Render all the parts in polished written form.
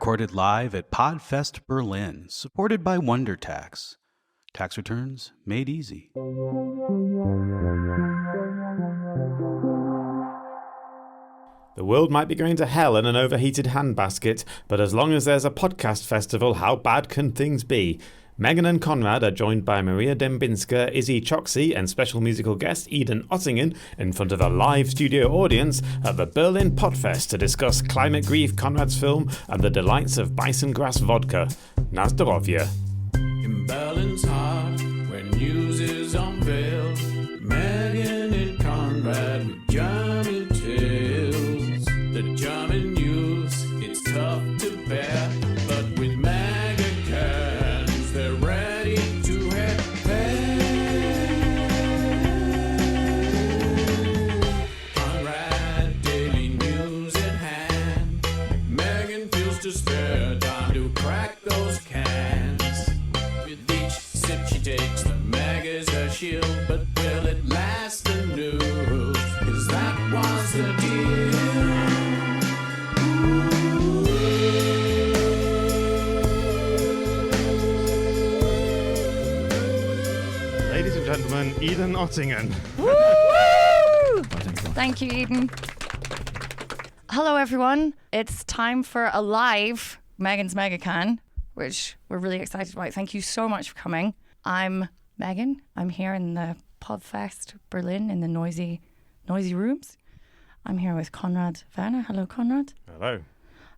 Recorded live at Podfest Berlin, supported by Wonder Tax. Tax returns made easy. The world might be going to hell in an overheated handbasket, but as long as there's a podcast festival, how bad can things be? Megan and Konrad are joined by Maria Dębińska, Izzy Choksey and special musical guest Eden Ottignon in front of a live studio audience at the Berlin Podfest to discuss Climate Grief, Konrad's film, and the delights of bisongrass vodka. Na zdrowie. In Berlin's heart, where news is unveiled, Megan and Konrad with German tales. The German news, it's tough to bear, but with mega cans, they're ready to head Konrad, daily news at hand. Megan feels to spare time to crack those cans. With each sip she takes, the mag is her shield. But will it last anew? 'Cause that was the deal. Ladies and gentlemen, Eden Ottignon. Woo! Thank you, Eden. Hello, everyone. It's time for a live Megan's Megacan, which we're really excited about. Thank you so much for coming. I'm Megan. I'm here in the Podfest Berlin in the noisy rooms. I'm here with Konrad Werner. Hello, Konrad. Hello.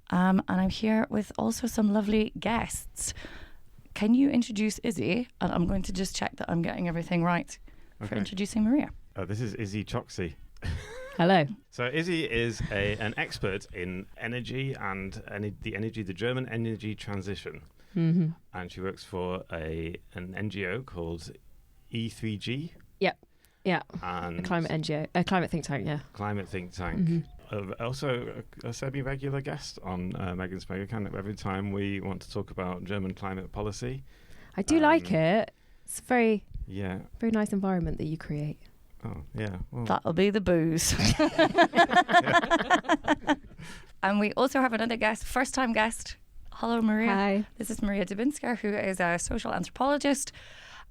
And I'm here with also some lovely guests. Can you introduce Izzy? And I'm going to just check that I'm getting everything right for introducing Maria. This is Izzy Choksey. Hello. So Izzy is an expert in energy and the German energy transition. Mm-hmm. And she works for an NGO called E3G. Yeah. And A climate NGO, a climate think tank, yeah. Climate think tank. Mm-hmm. Also a semi-regular guest on Megan's Megacan. Every time we want to talk about German climate policy. I do like it. It's a very nice environment that you create. Oh, yeah. Well, That'll be the booze. And we also have another guest, first-time guest. Hello, Maria. Hi. This is Maria Dębińska, who is a social anthropologist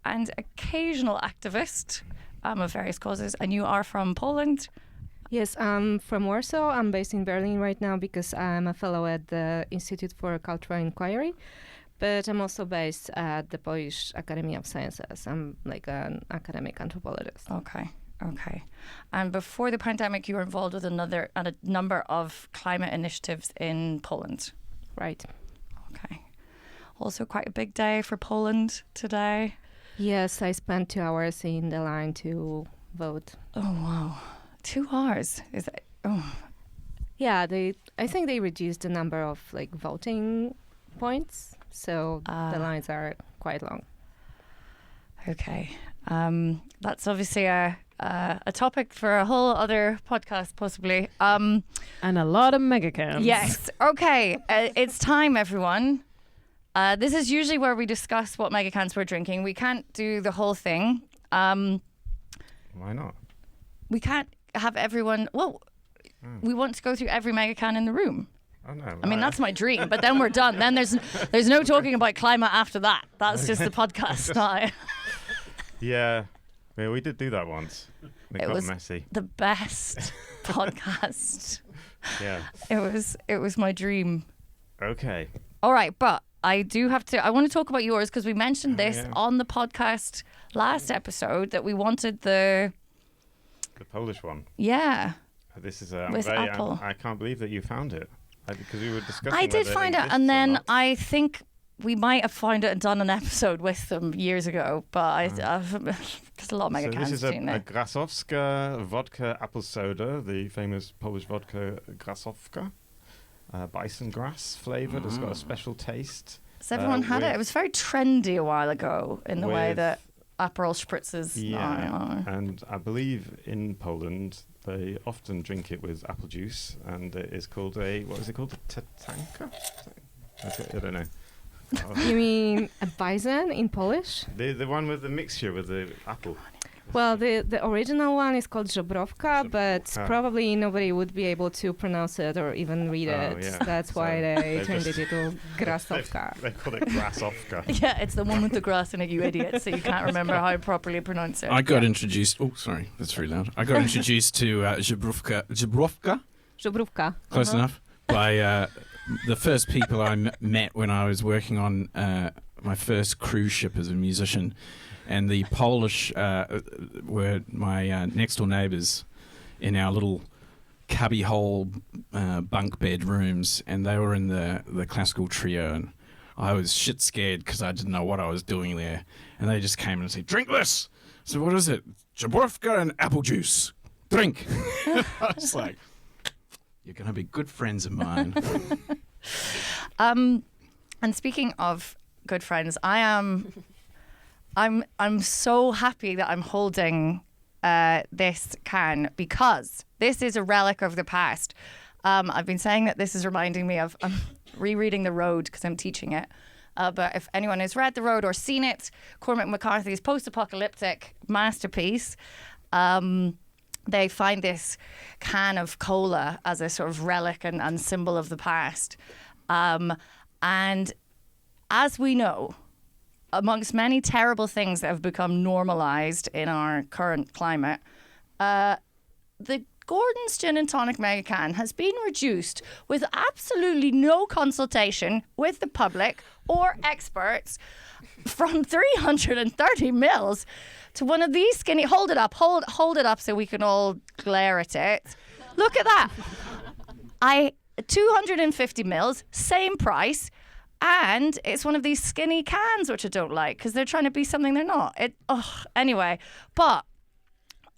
and occasional activist of various causes. And you are from Poland. Yes, I'm from Warsaw. I'm based in Berlin right now because I'm a fellow at the Institute for Cultural Inquiry. But I'm also based at the Polish Academy of Sciences. I'm like an academic anthropologist. Okay. And before the pandemic, you were involved with a number of climate initiatives in Poland. Right. Okay. Also quite a big day for Poland today. Yes, I spent 2 hours in the line to vote. Oh, wow. 2 hours? Is that... Oh. Yeah, I think they reduced the number of voting points, so the lines are quite long. Okay. That's obviously a topic for a whole other podcast, possibly. And a lot of megacans. Yes. Okay. It's time, everyone. This is usually where we discuss what megacans we're drinking. We can't do the whole thing. why not? We can't have everyone... Well, we want to go through every megacan in the room. Oh, no. I mean, that's my dream, but then we're done. Then there's no talking about climate after that. That's just the podcast now. Yeah, we did do that once. It got was messy. The best podcast. Yeah. It was my dream. Okay. All right, but I want to talk about yours because we mentioned this on the podcast last episode that we wanted the Polish one. Yeah. This is with Apple. I can't believe that you found it because we were discussing. I did find it, and then I think we might have found it and done an episode with them years ago, but there's a lot of mega cans. So this is a Grasowska vodka apple soda, the famous Polish vodka Grasowka, bisongrass flavoured. It's got a special taste. Has everyone had it? It was very trendy a while ago in the way that Aperol spritzes. Yeah, and I believe in Poland they often drink it with apple juice, and it is called what is it called? Tatanka? I don't know. You mean a bison in Polish? The one with the mixture with the apple. Well, the original one is called Żebrówka, but probably nobody would be able to pronounce it or even read it. Yeah. That's why they turned it into Grasovka. They call it Grasovka. Yeah, it's the one with the grass in it, you idiot, so you can't remember how to properly pronounce it. I got introduced. Oh, sorry, that's very loud. I got introduced to Żebrówka. Close enough. By the first people I met when I was working on my first cruise ship as a musician. And the Polish were my next door neighbours in our little cubbyhole bunk bed rooms, and they were in the classical trio, and I was shit scared because I didn't know what I was doing there. And they just came and said, "Drink this." So what is it? Żebrówka and apple juice. Drink. I was like, you're going to be good friends of mine. And speaking of good friends, I'm so happy that I'm holding this can because this is a relic of the past. I've been saying that this is reminding me of rereading The Road because I'm teaching it. But if anyone has read The Road or seen it, Cormac McCarthy's post-apocalyptic masterpiece, they find this can of cola as a sort of relic and symbol of the past. And as we know, amongst many terrible things that have become normalised in our current climate, the Gordon's Gin and Tonic Mega Can has been reduced with absolutely no consultation with the public or experts from 330 mils to one of these skinny... Hold it up. Hold it up so we can all glare at it. Look at that. 250 mils, same price. And it's one of these skinny cans, which I don't like because they're trying to be something they're not. Anyway, but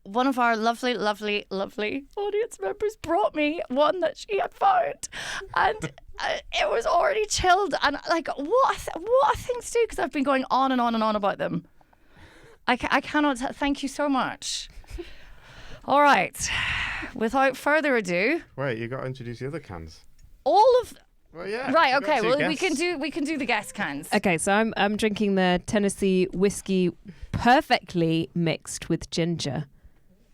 one of our lovely, lovely, lovely audience members brought me one that she had found, and it was already chilled. And like, what a thing to do, because I've been going on and on and on about them. I cannot. Thank you so much. All right, without further ado. Wait, you got to introduce the other cans. All of. Well, yeah. Right. Okay. Well, guests. we can do the guest cans. Okay, so I'm drinking the Tennessee whiskey, perfectly mixed with ginger.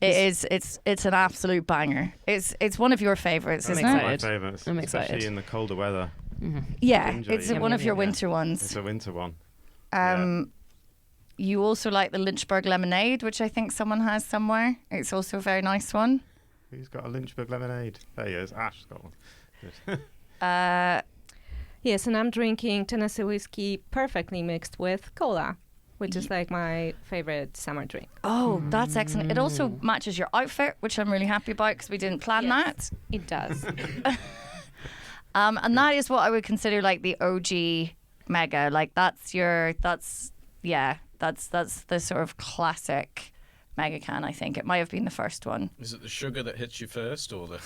It's an absolute banger. It's one of your favourites, isn't it? My favourites. I'm excited. Especially in the colder weather. Mm-hmm. Yeah, Ginger, it's one of your winter ones. It's a winter one. You also like the Lynchburg lemonade, which I think someone has somewhere. It's also a very nice one. Who's got a Lynchburg lemonade? There he is. Ash's got one. Good. Yes, and I'm drinking Tennessee whiskey perfectly mixed with cola, which is like my favorite summer drink. Oh, that's excellent. It also matches your outfit, which I'm really happy about because we didn't plan that. It does. And that is what I would consider like the OG mega. Like that's the sort of classic mega can, I think. It might have been the first one. Is it the sugar that hits you first or the...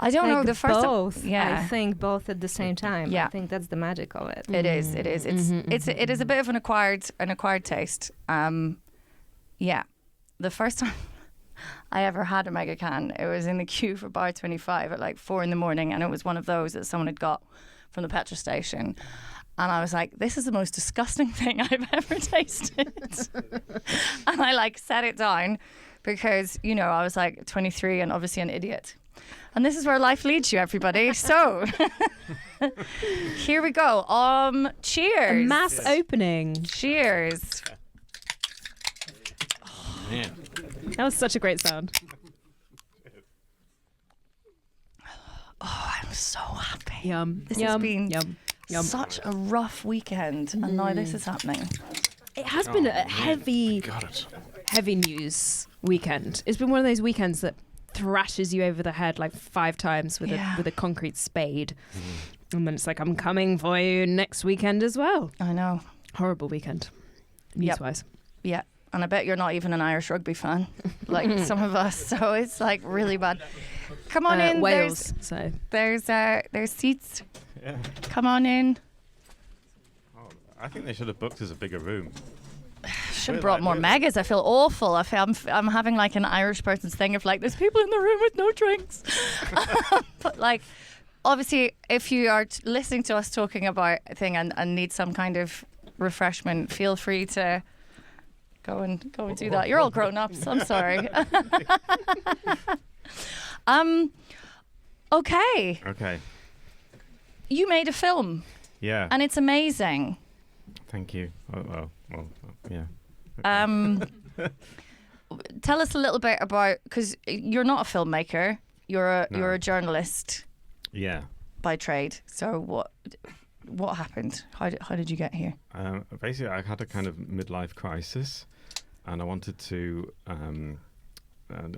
I don't know. The first both. Yeah, I think both at the same time. Yeah. I think that's the magic of it. It is. It is. It is a bit of an acquired taste. Yeah, the first time I ever had a mega can, it was in the queue for Bar 25 at like 4 a.m, and it was one of those that someone had got from the petrol station. And I was like, this is the most disgusting thing I've ever tasted. And I like set it down because, you know, I was like 23 and obviously an idiot. And this is where life leads you, everybody. So here we go. Cheers. A mass opening. Cheers. Oh, man. That was such a great sound. Oh, I'm so happy. Yum. This has been yum. such a rough weekend, and now this is happening. It has been a heavy news weekend. It's been one of those weekends that thrashes you over the head like 5 times with a concrete spade. And then it's like, I'm coming for you next weekend as well. I know. Horrible weekend, news-wise. Yeah, and I bet you're not even an Irish rugby fan, like some of us. So it's like really bad. Come on in. Wales. There's seats. Yeah. Come on in. Oh, I think they should have booked us a bigger room. Should have brought more megas. I feel awful. I'm having like an Irish person's thing of like, there's people in the room with no drinks. But like, obviously, if you are listening to us talking about a thing and need some kind of refreshment, feel free to Go and do that. You're all grown-ups. I'm sorry. Okay. Okay. You made a film. Yeah. And it's amazing. Thank you. Well, yeah. Tell us a little bit about, because you're not a filmmaker. You're a journalist. Yeah. By trade. So what happened? How did you get here? Basically, I had a kind of midlife crisis, and I wanted to. And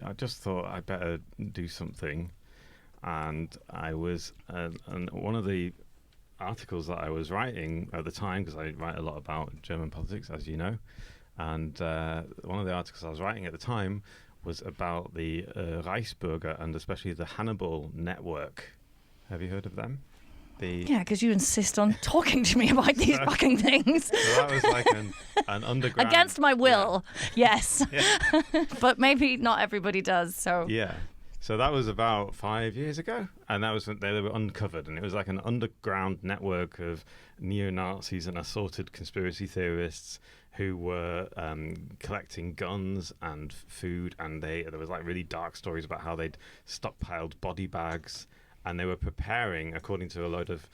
I just thought I better do something, and I was. And one of the articles that I was writing at the time, because I write a lot about German politics, as you know, and one of the articles I was writing at the time was about the Reichsbürger and especially the Hannibal network. Have you heard of them? Yeah, because you insist on talking to me about these fucking things. So that was like an underground... Against my will, yes. Yeah. But maybe not everybody does, so... Yeah. So that was about 5 years ago, and that was when they were uncovered, and it was like an underground network of neo-Nazis and assorted conspiracy theorists who were collecting guns and food, and there was like really dark stories about how they'd stockpiled body bags, and they were preparing, according to a load of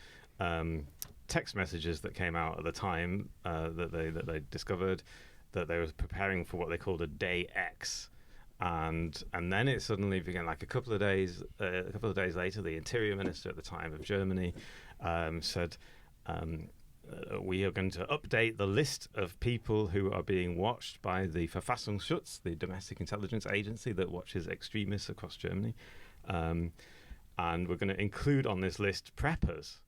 text messages that came out at the time that they discovered, that they were preparing for what they called a Day X. And then it suddenly began. Like a couple of days later, the Interior Minister at the time of Germany said, "We are going to update the list of people who are being watched by the Verfassungsschutz, the domestic intelligence agency that watches extremists across Germany, and we're going to include on this list preppers,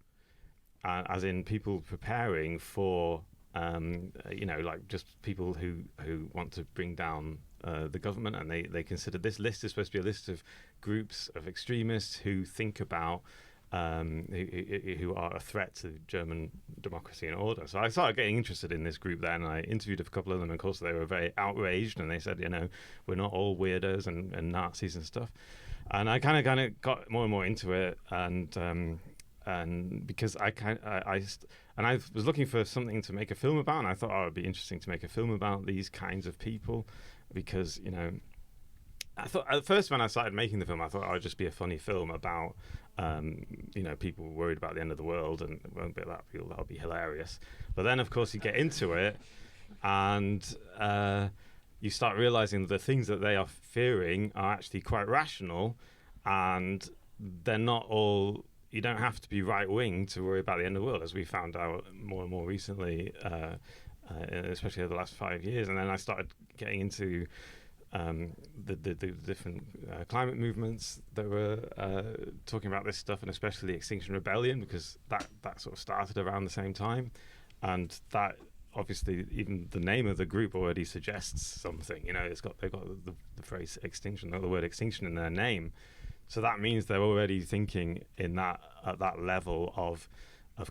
as in people preparing for, like just people who want to bring down." The government, and they consider this list is supposed to be a list of groups of extremists who think about who are a threat to German democracy and order. So I started getting interested in this group then, and I interviewed a couple of them. Of course, they were very outraged, and they said, we're not all weirdos and Nazis and stuff. And I kind of got more and more into it, and because I was looking for something to make a film about, and I thought, it would be interesting to make a film about these kinds of people. Because, I thought at first when I started making the film, I thought it would just be a funny film about, people worried about the end of the world, and it won't be that people, that'll be hilarious. But then, of course, you get into it, and you start realizing that the things that they are fearing are actually quite rational, and they're not all. You don't have to be right wing to worry about the end of the world, as we found out more and more recently. Especially over the last 5 years, and then I started getting into the different climate movements that were talking about this stuff, and especially Extinction Rebellion, because that sort of started around the same time, and that obviously even the name of the group already suggests something. They've got the phrase extinction, or the word extinction in their name, so that means they're already thinking at that level of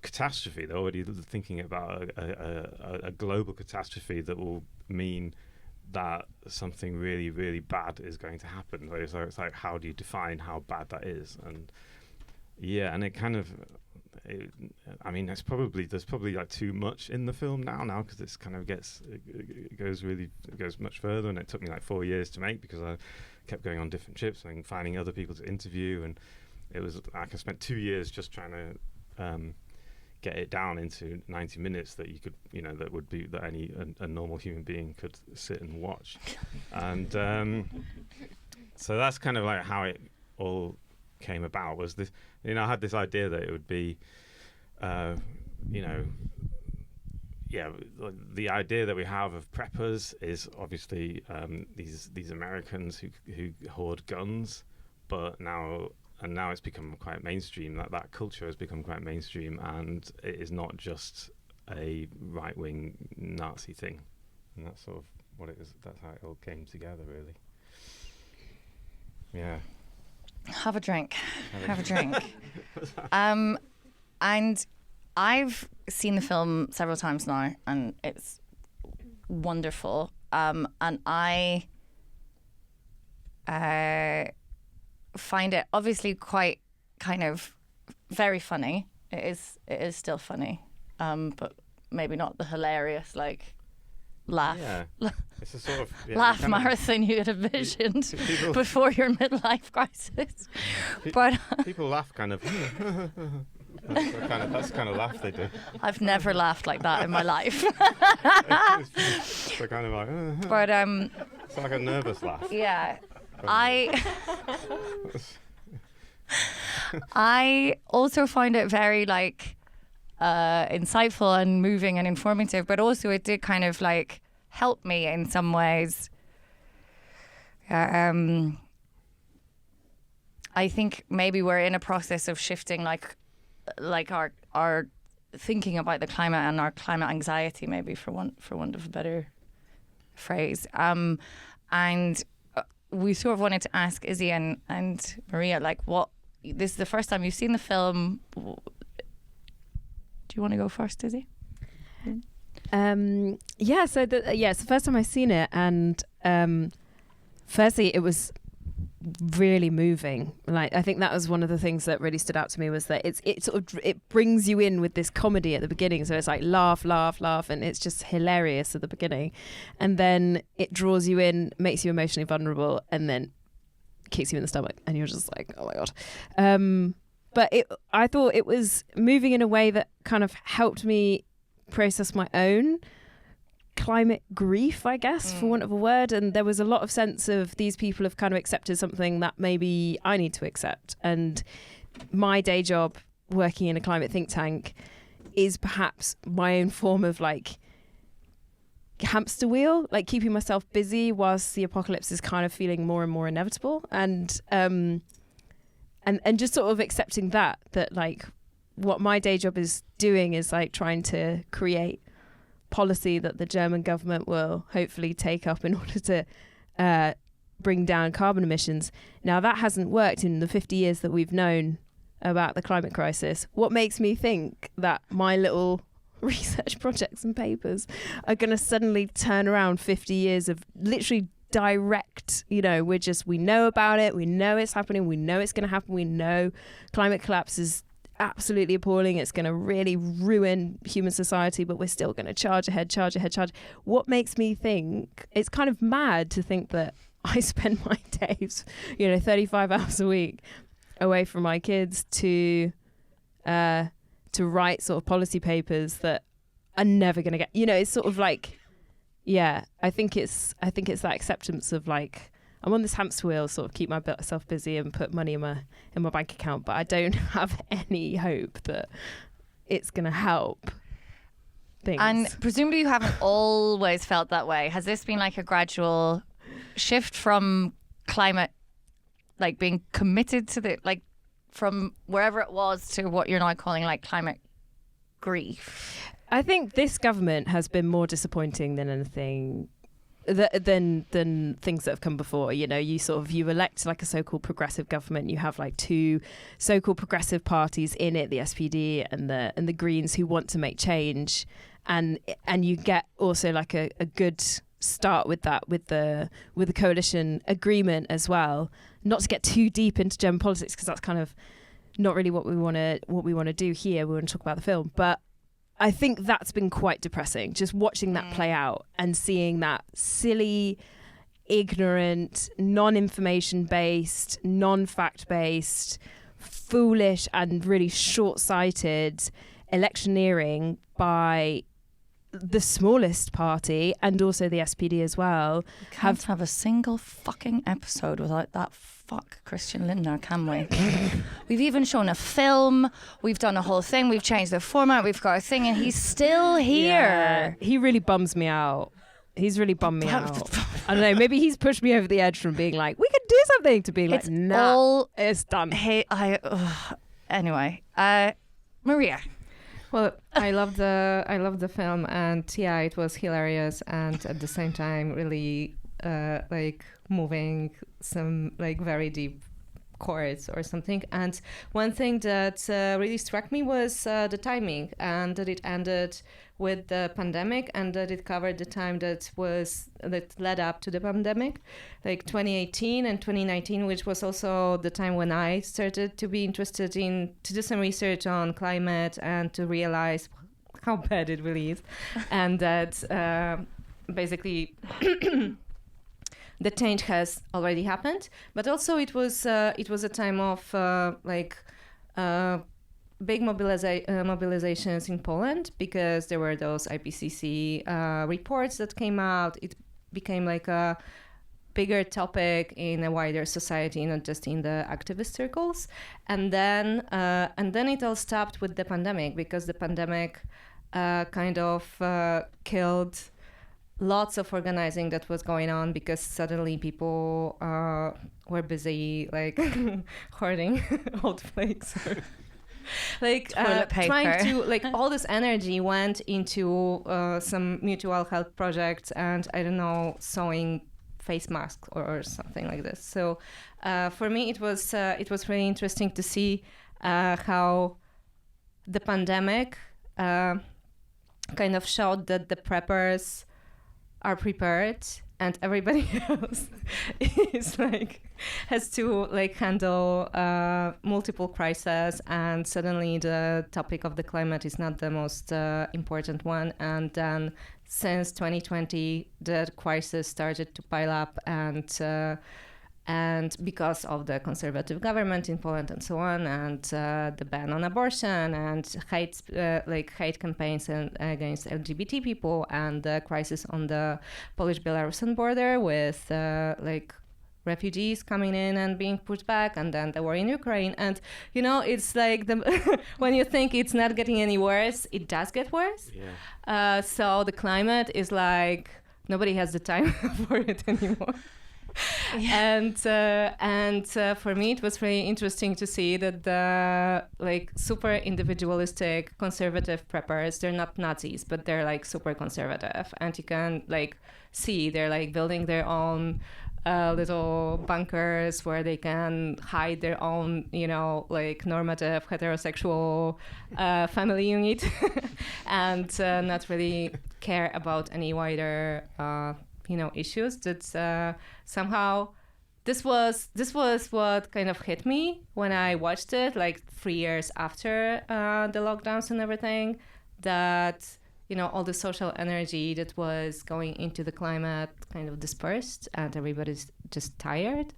catastrophe. They're already thinking about a global catastrophe that will mean that something really, really bad is going to happen. So it's like, how do you define how bad that is? And and it kind of, there's probably like too much in the film now because it's kind of it goes much further, and it took me like 4 years to make because I kept going on different trips and finding other people to interview, and it was like I spent 2 years just trying to get it down into 90 minutes that you could, that would be that a normal human being could sit and watch. And so that's kind of like how it all came about. Was this, I had this idea that it would be, the idea that we have of preppers is obviously these Americans who hoard guns, but now it's become quite mainstream. That culture has become quite mainstream, and it is not just a right-wing Nazi thing. And that's sort of what it is. That's how it all came together, really. Yeah. Have a drink. Have a drink. And I've seen the film several times now, and it's wonderful. And I find it obviously quite kind of very funny. It is still funny, but maybe not the hilarious laugh. Yeah. It's a sort of laugh marathon you had envisioned people, before your midlife crisis. But people laugh kind of. That's the kind of laugh they do. I've never laughed like that in my life. It's kind of like. But It's like a nervous laugh. yeah, I also find it very like insightful and moving and informative, but also it did kind of like help me in some ways. I think maybe we're in a process of shifting like our thinking about the climate and our climate anxiety, maybe for want of a better phrase. And we sort of wanted to ask Izzy and Maria, like, what, this is the first time you've seen the film. Do you want to go first, Izzy? So it's the first time I've seen it, and firstly, it was really moving. Like, I think that was one of the things that really stood out to me, was that it brings you in with this comedy at the beginning, so it's like laugh, and it's just hilarious at the beginning, and then it draws you in, makes you emotionally vulnerable, and then kicks you in the stomach, and you're just like, oh my god. But I thought it was moving in a way that kind of helped me process my own climate grief, I guess, for want of a word. And there was a lot of sense of these people have kind of accepted something that maybe I need to accept. And my day job, working in a climate think tank, is perhaps my own form of like hamster wheel, like keeping myself busy whilst the apocalypse is kind of feeling more and more inevitable. And just sort of accepting that like what my day job is doing is like trying to create policy that the German government will hopefully take up in order to bring down carbon emissions. Now, that hasn't worked in the 50 years that we've known about the climate crisis. What makes me think that my little research projects and papers are going to suddenly turn around 50 years of literally direct, we know about it, we know it's happening, we know it's going to happen, we know climate collapse is absolutely appalling, it's going to really ruin human society, but we're still going to charge ahead. What makes me think it's kind of mad to think that I spend my days 35 hours a week away from my kids to write sort of policy papers that are never going to get, it's sort of like, I think it's that acceptance of like, I'm on this hamster wheel, sort of keep myself busy and put money in my bank account, but I don't have any hope that it's going to help things. And presumably you haven't always felt that way. Has this been like a gradual shift from climate, like being committed to the, like from wherever it was to what you're now calling like climate grief? I think this government has been more disappointing than anything than things that have come before. You elect like a so-called progressive government. You have like two so-called progressive parties in it, the SPD and the Greens, who want to make change, and you get also like a good start with that with the coalition agreement as well. Not to get too deep into German politics, because that's kind of not really what we want to do here. We want to talk about the film, but I think that's been quite depressing, just watching that play out and seeing that silly, ignorant, non-information based, non-fact based, foolish and really short-sighted electioneering by the smallest party and also the SPD as well. We can't have a single fucking episode without that fuck Christian Lindner, can we? We've even shown a film, we've done a whole thing, we've changed the format, we've got a thing, and he's still here. Yeah, he really bums me out. He's really bummed me out. I don't know, maybe he's pushed me over the edge from being like, we could do something, to being like, no, it's done. Anyway, Maria. Well, I love the film, and it was hilarious, and at the same time really like moving some like very deep chords or something. And one thing that really struck me was the timing, and that it ended with the pandemic, and that it covered the time that led up to the pandemic, like 2018 and 2019, which was also the time when I started to be interested to do some research on climate and to realize how bad it really is, and that basically the change has already happened, but also it was a time of big mobilizations in Poland, because there were those IPCC reports that came out. It became like a bigger topic in a wider society, not just in the activist circles. And then it all stopped with the pandemic, because the pandemic kind of killed lots of organizing that was going on, because suddenly people were busy like hoarding old flakes. Like trying to like all this energy went into some mutual health projects and I don't know, sewing face masks or something like this. So for me it was really interesting to see how the pandemic kind of showed that the preppers are prepared and everybody else is like has to like handle multiple crises, and suddenly the topic of the climate is not the most important one. And then since 2020 the crisis started to pile up, and because of the conservative government in Poland and so on, and the ban on abortion and hate campaigns against LGBT people, and the crisis on the Polish-Belarusian border with refugees coming in and being pushed back, and then the war in Ukraine. And you know, it's like when you think it's not getting any worse, it does get worse. Yeah. So the climate is like nobody has the time for it anymore. Yeah. And for me it was really interesting to see that the like super individualistic conservative preppers, they're not Nazis, but they're like super conservative, and you can like see they're like building their own little bunkers where they can hide their own, you know, like normative heterosexual family unit and not really care about any wider issues. That somehow this was what kind of hit me when I watched it, like 3 years after the lockdowns and everything, that all the social energy that was going into the climate kind of dispersed, and everybody's just tired,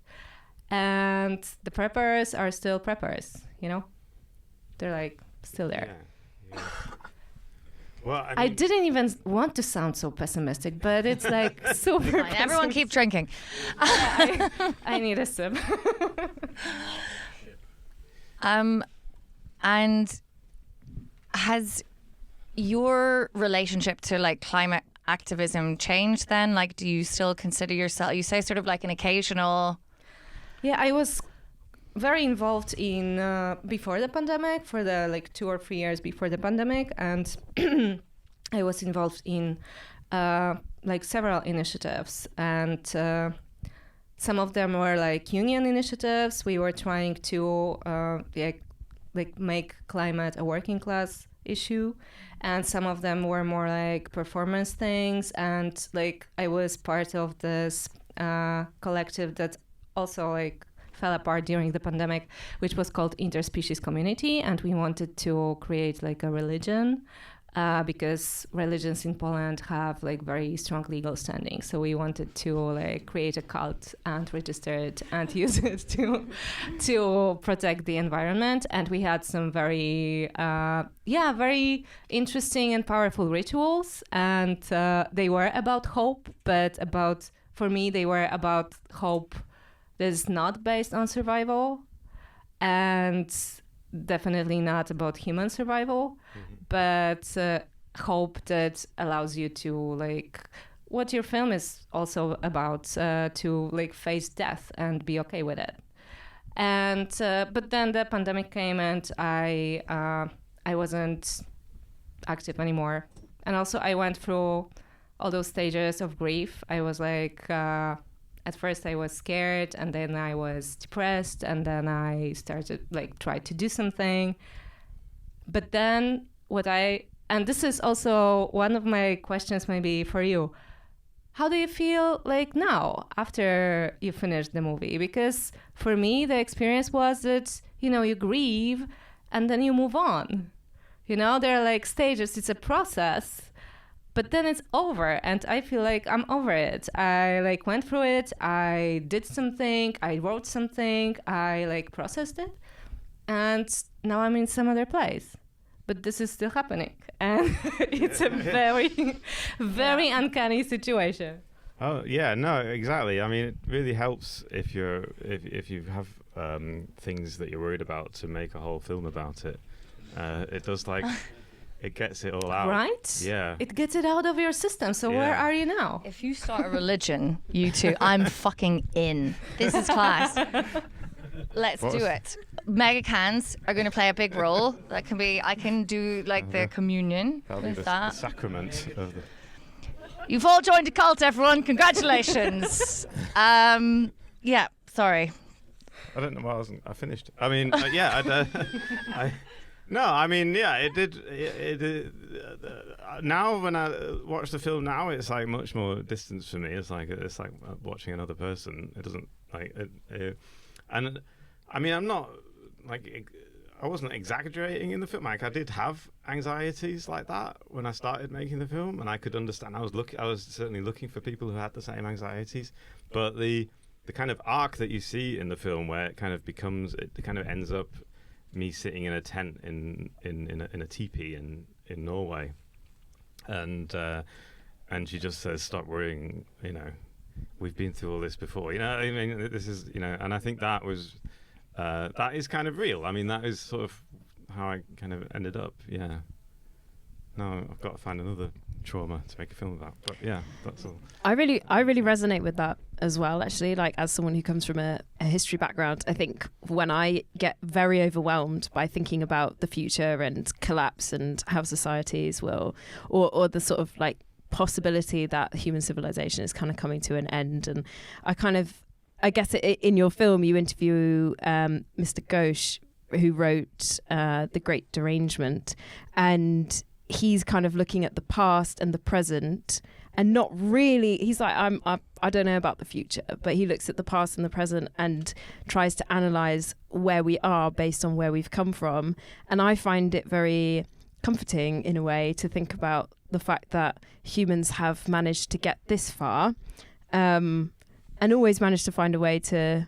and the preppers are still preppers. They're like still there. Yeah. Well, I didn't even want to sound so pessimistic, but it's like super. Everyone keep drinking. I need a sip. And has your relationship to like climate activism changed then? Like, do you still consider yourself? You say sort of like an occasional. Yeah, I was very involved in before the pandemic, for the like 2 or 3 years before the pandemic, and I was involved in like several initiatives, and some of them were like union initiatives. We were trying to make climate a working class issue, and some of them were more like performance things, and like I was part of this collective that also like fell apart during the pandemic, which was called Interspecies Community, and we wanted to create like a religion because religions in Poland have like very strong legal standing. So we wanted to like create a cult and register it and use it to protect the environment. And we had some very very interesting and powerful rituals, and they were about hope, but for me they were about hope that is not based on survival, and definitely not about human survival, but hope that allows you to like what your film is also about, to like face death and be okay with it. And but then the pandemic came, and I wasn't active anymore, and also I went through all those stages of grief. I was like. At first I was scared, and then I was depressed, and then I started try to do something. But then and this is also one of my questions maybe for you. How do you feel like now after you finished the movie? Because for me the experience was that, you grieve and then you move on. There are like stages, it's a process. But then it's over, and I feel like I'm over it. I like went through it. I did something. I wrote something. I like processed it, and now I'm in some other place. But this is still happening, and it's a very, very uncanny situation. Oh yeah, no, exactly. I mean, it really helps if you have things that you're worried about to make a whole film about it. It does like. It gets it all out. Right? Yeah. It gets it out of your system. So where are you now? If you start a religion, you two, I'm fucking in. This is class. Let's do it. Mega cans are going to play a big role. That can be, I can do like the communion. That'll be the sacrament of the... You've all joined a cult, everyone. Congratulations. Yeah, sorry. I don't know why I finished. I mean, No, I mean, yeah, it did. Now, when I watch the film now, it's like much more distance for me. It's like watching another person. It doesn't like, and I mean, I'm not like I wasn't exaggerating in the film. Like I did have anxieties like that when I started making the film, and I could understand. I was certainly looking for people who had the same anxieties, but the kind of arc that you see in the film, where it kind of ends up. Me sitting in a tent in a teepee in Norway, and she just says, "Stop worrying. You know, we've been through all this before. You know, I mean, this is and I think that was that is kind of real. I mean, that is sort of how I kind of ended up. Yeah. No, I've got to find another trauma to make a film about. But yeah, that's all. I really resonate with that as well, actually. Like, as someone who comes from a history background, I think when I get very overwhelmed by thinking about the future and collapse and how societies will, or the sort of like possibility that human civilization is kind of coming to an end, and I guess in your film you interview Mr. Ghosh, who wrote The Great Derangement, and he's kind of looking at the past and the present, and not really. He's like, I don't know about the future, but he looks at the past and the present and tries to analyze where we are based on where we've come from. And I find it very comforting in a way to think about the fact that humans have managed to get this far, and always managed to find a way to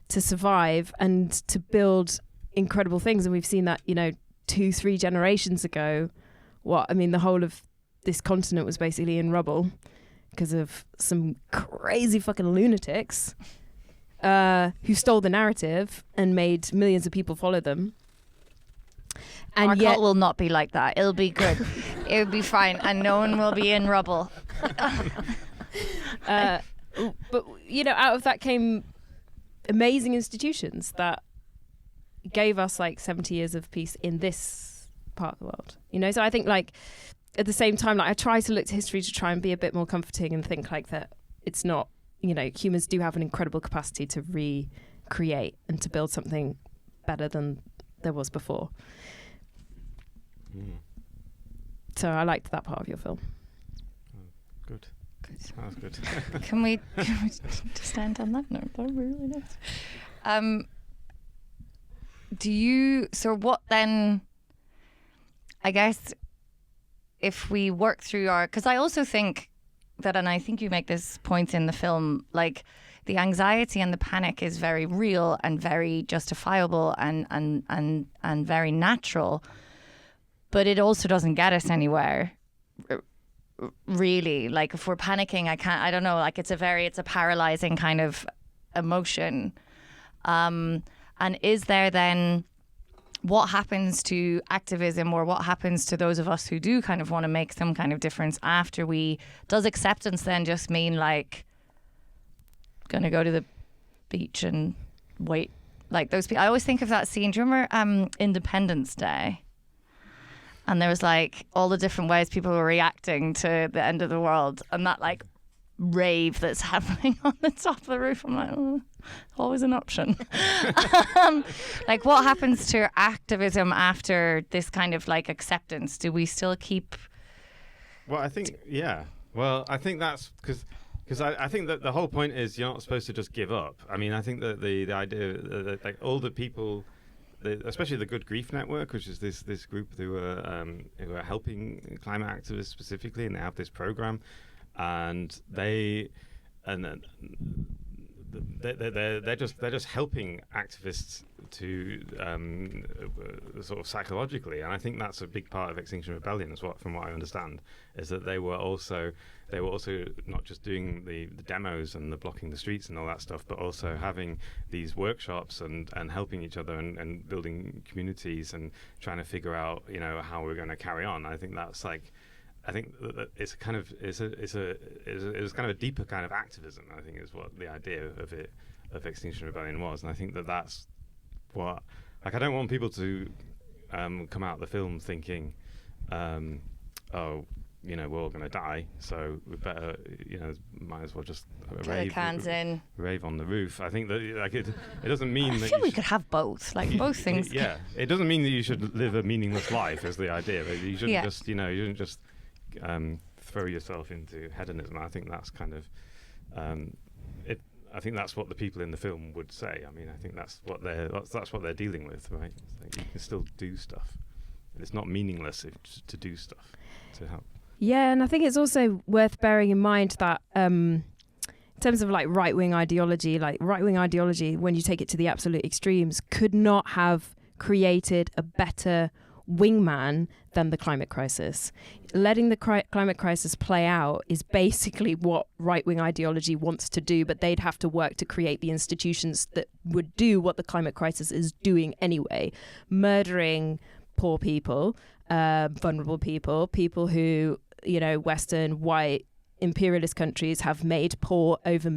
survive and to build incredible things. And we've seen that, 2-3 generations ago. The whole of this continent was basically in rubble because of some crazy fucking lunatics who stole the narrative and made millions of people follow them. And Our yet cult will not be like that. It'll be good. It'll be fine, and no one will be in rubble. But out of that came amazing institutions that gave us like 70 years of peace in this part of the world, so I think like at the same time, like I try to look to history to try and be a bit more comforting and think like that it's not, humans do have an incredible capacity to recreate and to build something better than there was before. So I liked that part of your film. Good. That was good. Can we just end on that note? That would be really nice. So what then, I guess, if we work through because I also think that, and I think you make this point in the film, like the anxiety and the panic is very real and very justifiable and very natural, but it also doesn't get us anywhere, really. Like if we're panicking, I don't know, like it's a paralyzing kind of emotion. And is there then, what happens to activism, or what happens to those of us who do kind of want to make some kind of difference after does acceptance then just mean like gonna go to the beach and wait, like those people? I always think of that scene, do you remember Independence Day? And there was like all the different ways people were reacting to the end of the world, and that like rave that's happening on the top of the roof. I'm like, always an option. Like what happens to activism after this kind of like acceptance? Do we still keep? Well, I think, yeah. Well, I think that's because I think that the whole point is you're not supposed to just give up. I mean, I think that the idea that like all the people especially the Good Grief Network, which is this group who are helping climate activists specifically, and they have this program, and they're just helping activists to sort of psychologically, and I think that's a big part of Extinction Rebellion, from what I understand, is that they were also not just doing the demos and the blocking the streets and all that stuff, but also having these workshops and helping each other and building communities and trying to figure out how we're going to carry on. I think that's like. I think that it's kind of a deeper kind of activism. I think is what the idea of Extinction Rebellion was, and I think that's what. Like, I don't want people to come out of the film thinking, we're all going to die, so we better, might as well just rave on the roof. I think that it doesn't mean that. I feel we could have both, both things. Yeah, it doesn't mean that you should live a meaningless life. Is the idea? You shouldn't just, you shouldn't just. Throw yourself into hedonism. I think that's kind of I think that's what the people in the film would say. I mean, I think that's what they're dealing with, right? You can still do stuff. It's not meaningless to do stuff to help. Yeah, and I think it's also worth bearing in mind that in terms of right-wing ideology, when you take it to the absolute extremes, could not have created a better wingman than the climate crisis. Letting the climate crisis play out is basically what right-wing ideology wants to do, but they'd have to work to create the institutions that would do what the climate crisis is doing anyway. Murdering poor people, vulnerable people who, Western white imperialist countries have made poor over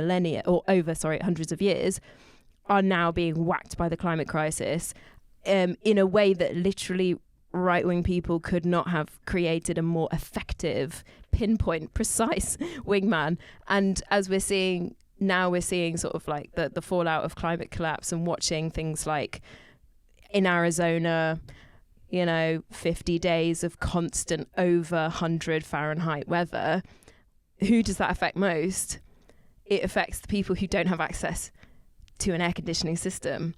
hundreds of years, are now being whacked by the climate crisis in a way that literally right-wing people could not have created a more effective, pinpoint, precise wingman. And as we're seeing sort of the fallout of climate collapse and watching things like in Arizona, 50 days of constant over 100 Fahrenheit weather. Who does that affect most? It affects the people who don't have access to an air conditioning system.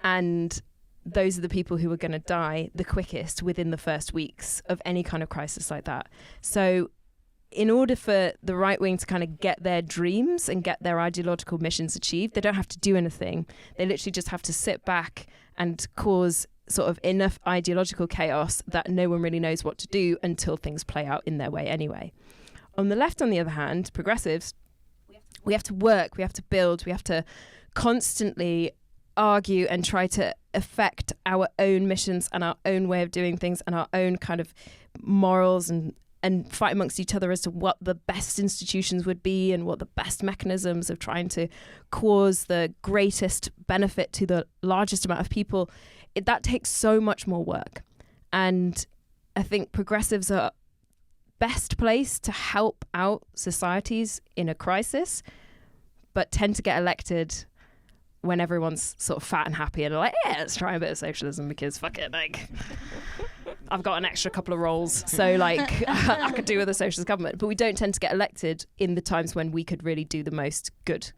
And those are the people who are going to die the quickest within the first weeks of any kind of crisis like that. So in order for the right wing to kind of get their dreams and get their ideological missions achieved, they don't have to do anything. They literally just have to sit back and cause sort of enough ideological chaos that no one really knows what to do until things play out in their way anyway. On the left, on the other hand, progressives, we have to work, we have to build, we have to constantly argue and try to affect our own missions and our own way of doing things and our own kind of morals and fight amongst each other as to what the best institutions would be and what the best mechanisms of trying to cause the greatest benefit to the largest amount of people. That takes so much more work. And I think progressives are best placed to help out societies in a crisis, but tend to get elected when everyone's sort of fat and happy and like, yeah, let's try a bit of socialism because fuck it, I've got an extra couple of roles, so I could do with a socialist government. But we don't tend to get elected in the times when we could really do the most good.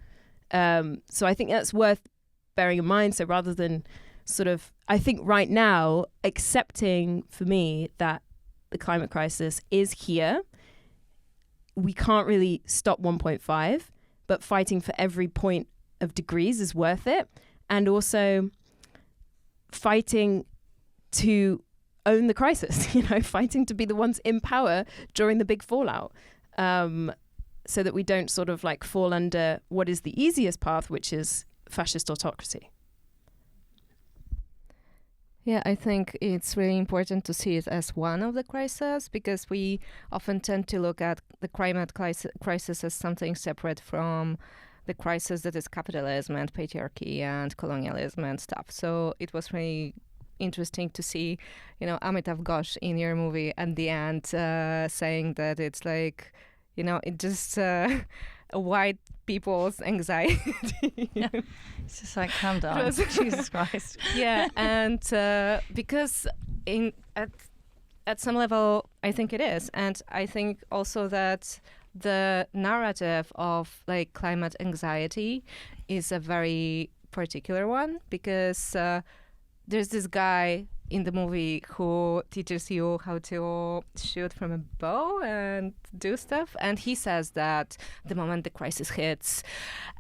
So I think that's worth bearing in mind. So rather than I think right now, accepting for me that the climate crisis is here, we can't really stop 1.5, but fighting for every point of degrees is worth it, and also fighting to own the crisis, fighting to be the ones in power during the big fallout, so that we don't fall under what is the easiest path, which is fascist autocracy. Yeah, I think it's really important to see it as one of the crises, because we often tend to look at the climate crisis as something separate from the crisis that is capitalism and patriarchy and colonialism and stuff. So it was really interesting to see, Amitav Ghosh in your movie at the end saying that it's it just white people's anxiety. Yeah. It's just calm down. Jesus Christ. Yeah, and because at some level, I think it is. And I think also that the narrative of climate anxiety is a very particular one, because there's this guy in the movie who teaches you how to shoot from a bow and do stuff, and he says that the moment the crisis hits,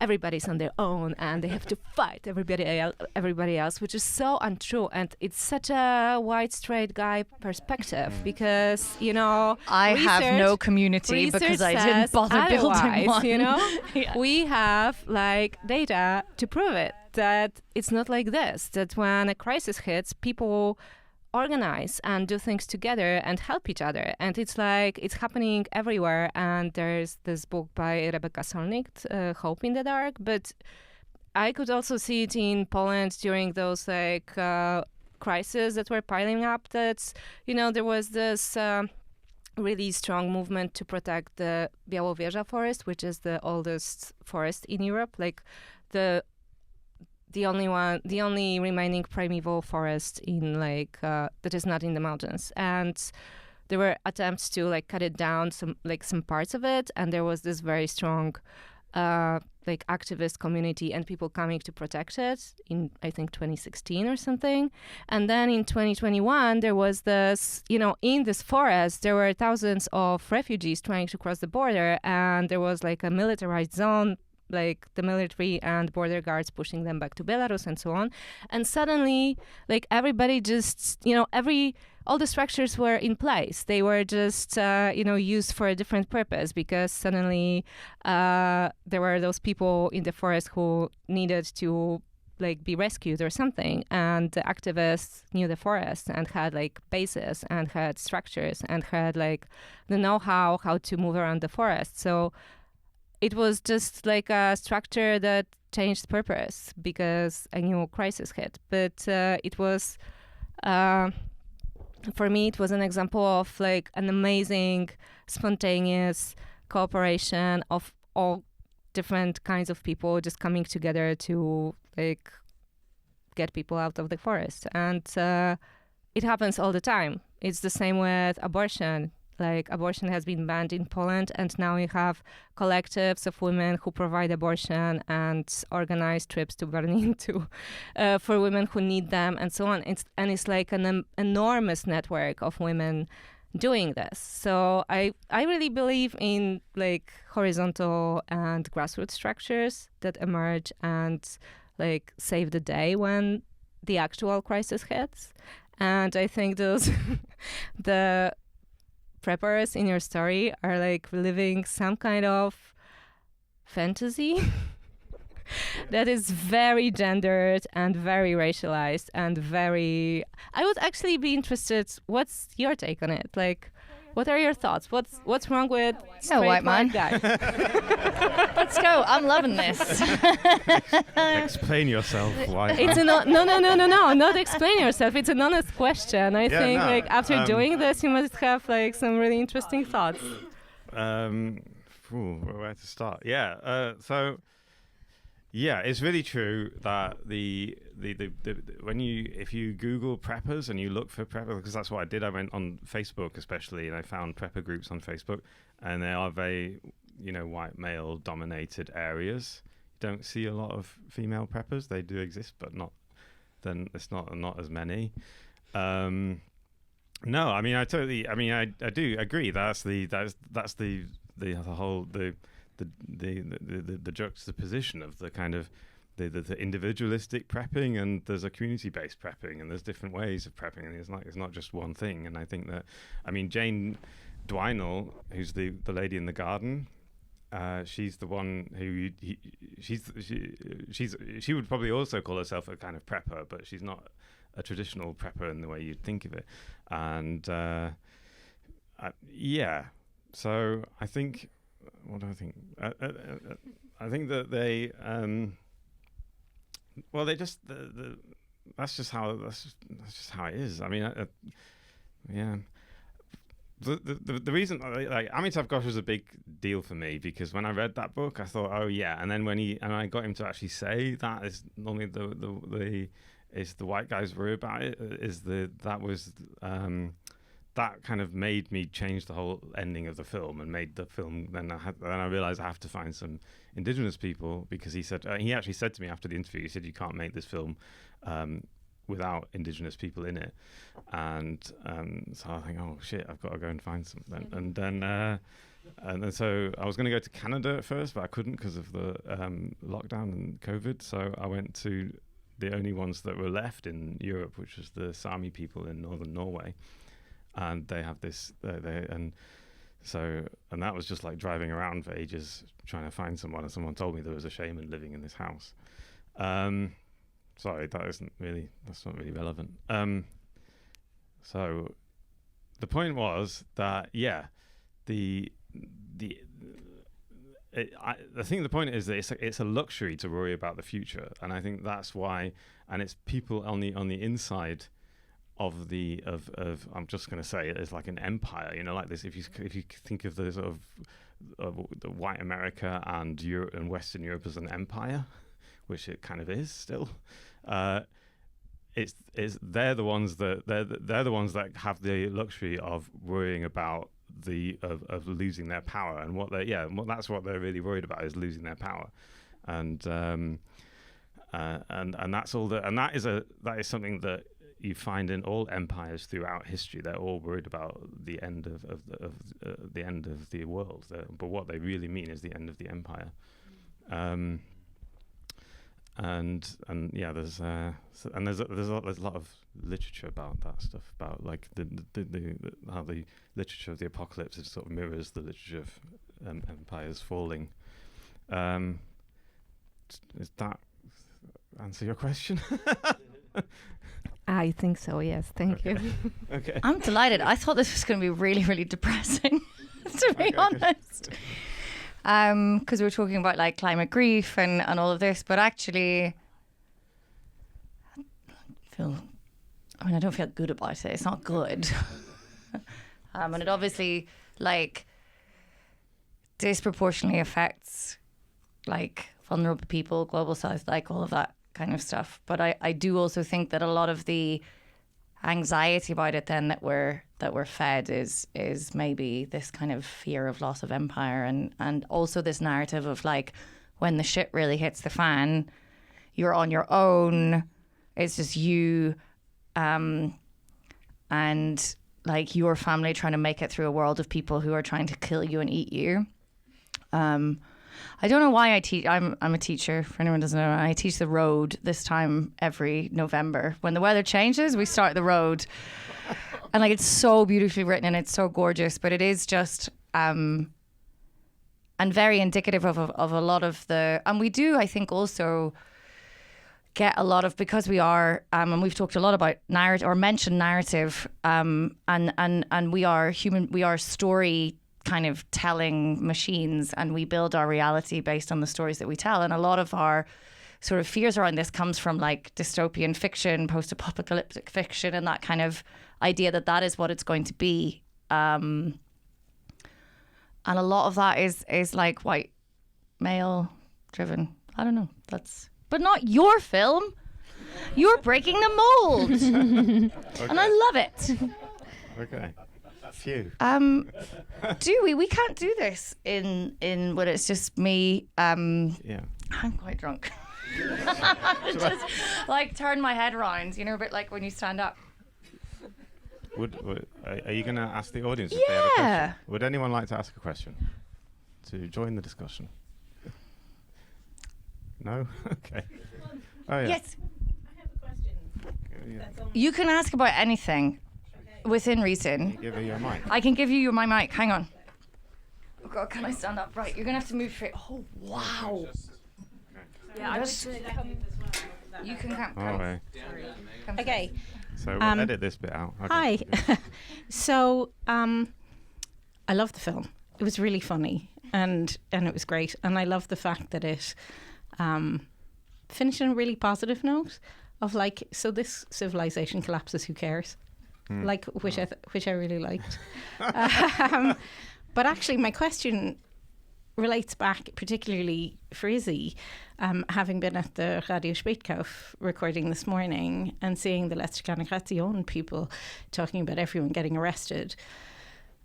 everybody's on their own and they have to fight everybody else, which is so untrue. And it's such a white straight guy perspective, because I have no community because I didn't bother building one. Yeah. We have like data to prove it, that it's not like this, that when a crisis hits, people organize and do things together and help each other. And it's like, it's happening everywhere. And there's this book by Rebecca Solnit, Hope in the Dark. But I could also see it in Poland during those like crises that were piling up, that, there was this really strong movement to protect the Białowieża forest, which is the oldest forest in Europe, like the only remaining primeval forest in like that is not in the mountains. And there were attempts to like cut it down, some parts of it, and there was this very strong like activist community and people coming to protect it in, I think, 2016 or something. And then in 2021, there was this, in this forest, there were thousands of refugees trying to cross the border, and there was like a militarized zone, like the military and border guards pushing them back to Belarus and so on. And suddenly, like everybody just, all the structures were in place. They were just, used for a different purpose, because suddenly there were those people in the forest who needed to like be rescued or something. And the activists knew the forest and had like bases and had structures and had like the know-how how to move around the forest. So it was just like a structure that changed purpose because a new crisis hit. But it was, for me, it was an example of like an amazing, spontaneous cooperation of all different kinds of people just coming together to like get people out of the forest. And it happens all the time. It's the same with abortion. Like abortion has been banned in Poland, and now we have collectives of women who provide abortion and organize trips to Berlin for women who need them and so on. It's like an enormous network of women doing this. So I really believe in like horizontal and grassroots structures that emerge and like save the day when the actual crisis hits. And I think those the preppers in your story are like living some kind of fantasy that is very gendered and very racialized and very... I would actually be interested, what's your take on it? Like, what are your thoughts? What's wrong with straight white man guy? Let's go. I'm loving this. Explain yourself. Why? It's no. Not explain yourself. It's an honest question. I think like after doing this, you must have like some really interesting thoughts. Where to start? Yeah. Yeah, it's really true that if you Google preppers and you look for preppers, because that's what I did. I went on Facebook especially, and I found prepper groups on Facebook, and they are very, white male dominated areas. You don't see a lot of female preppers. They do exist, but it's not as many. No, I mean I do agree. That's the whole the juxtaposition of the kind of the individualistic prepping, and there's a community-based prepping, and there's different ways of prepping, and it's not just one thing. And I think that, Jane Dwinell, who's the lady in the garden, she's the one who she would probably also call herself a kind of prepper, but she's not a traditional prepper in the way you'd think of it. And so I think. What do I think? I think that they, they just that's just how it is. I mean, yeah. The reason like Amitav Ghosh was a big deal for me, because when I read that book, I thought, oh yeah, and then when I got him to actually say that is normally the white guy's view about it that kind of made me change the whole ending of the film and made the film. Then I realized I have to find some indigenous people, because he actually said to me after the interview, he said, you can't make this film without indigenous people in it. And so I think, oh shit, I've got to go and find something. And then so I was going to go to Canada at first, but I couldn't because of the lockdown and COVID. So I went to the only ones that were left in Europe, which was the Sami people in northern Norway. And they have this, and that was just like driving around for ages trying to find someone, and someone told me there was a shaman living in this house. Sorry, that's not really relevant. So the point was that, the thing. The point is that it's a luxury to worry about the future, and I think that's why. And it's people on the inside of I'm just going to say it as like an empire, like this. If you think of the sort of the white America and Europe and Western Europe as an empire, which it kind of is still. They're the ones that have the luxury of worrying about of losing their power, and that's what they're really worried about, is losing their power, and that's all that is something that you find in all empires throughout history. They're all worried about the end of the end of the world, but what they really mean is the end of the empire. There's a lot of literature about that stuff, about like how the literature of the apocalypse sort of mirrors the literature of empires falling. Does that answer your question? I think so, yes. Thank you. Okay. I'm delighted. I thought this was going to be really, really depressing, to be honest. Because we were talking about like climate grief and all of this, but actually I don't feel good about it. It's not good. And it obviously like disproportionately affects like vulnerable people, global south, like all of that kind of stuff. But I do also think that a lot of the anxiety about it then that we're fed is maybe this kind of fear of loss of empire, and also this narrative of like when the shit really hits the fan, you're on your own, it's just you and like your family trying to make it through a world of people who are trying to kill you and eat you. I don't know why I teach. I'm a teacher, for anyone who doesn't know. I teach the road this time every November. When the weather changes, we start the road. And like it's so beautifully written and it's so gorgeous, but it is just and very indicative of a lot of the, and we do, I think, also get a lot of, because we are and we've talked a lot about narrative or mentioned narrative, and we are human, we are story kind of telling machines, and we build our reality based on the stories that we tell. And a lot of our sort of fears around this comes from like dystopian fiction, post-apocalyptic fiction, and that kind of idea that is what it's going to be. And a lot of that is like white male driven. I don't know. But not your film. You're breaking the mold. Okay. And I love it. Okay. Phew. Do we can't do this in when it's just me. Yeah. I'm quite drunk. Just like turn my head around, a bit like when you stand up. Are you going to ask the audience if they have a question? Would anyone like to ask a question to join the discussion? No? Okay. Oh yeah. Yes. I have a question. Yeah. You can ask about anything within reason. Can you give her your mic? I can give you my mic. Hang on. Oh God, can I stand up? Right, you're going to have to move straight. Oh, wow. Yeah, I just You can come. All right. Okay. So we'll edit this bit out. Okay. Hi. So I love the film. It was really funny and it was great. And I love the fact that it finished on a really positive note of like, so this civilization collapses, who cares? Which I really liked. But actually my question relates back particularly for Izzy, having been at the Radio Spätkauf recording this morning and seeing the Letzte Generation people talking about everyone getting arrested.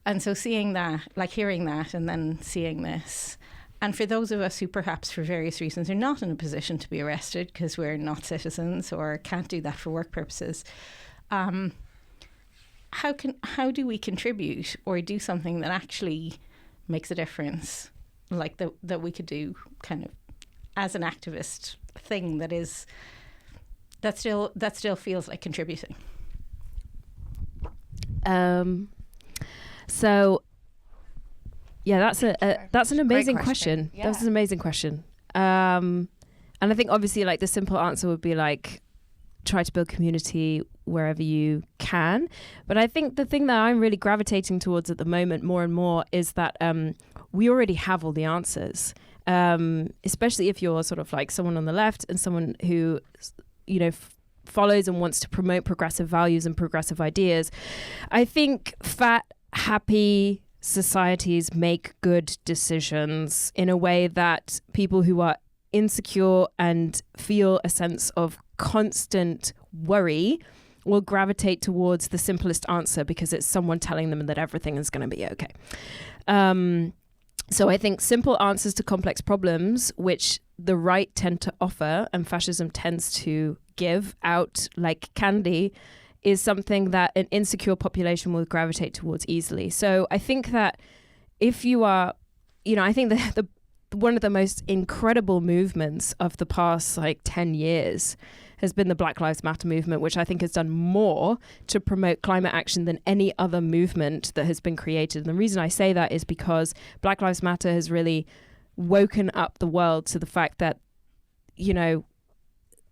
And so seeing that, like hearing that and then seeing this, And for those of us who perhaps for various reasons are not in a position to be arrested because we're not citizens or can't do that for work purposes, how do we contribute or do something that actually makes a difference, like that we could do kind of as an activist thing that still feels like contributing? So yeah, that's an amazing question. Yeah. That's an amazing question. And I think obviously like the simple answer would be like try to build community wherever you can. But I think the thing that I'm really gravitating towards at the moment more and more is that we already have all the answers. Especially if you're sort of like someone on the left and someone who, you know, follows and wants to promote progressive values and progressive ideas. I think fat, happy societies make good decisions in a way that people who are insecure and feel a sense of constant worry will gravitate towards the simplest answer because it's someone telling them that everything is going to be okay. So I think simple answers to complex problems, which the right tend to offer and fascism tends to give out like candy, is something that an insecure population will gravitate towards easily. So I think that if you are, you know, I think the one of the most incredible movements of the past like 10 years has been the Black Lives Matter movement, which I think has done more to promote climate action than any other movement that has been created. And the reason I say that is because Black Lives Matter has really woken up the world to the fact that, you know,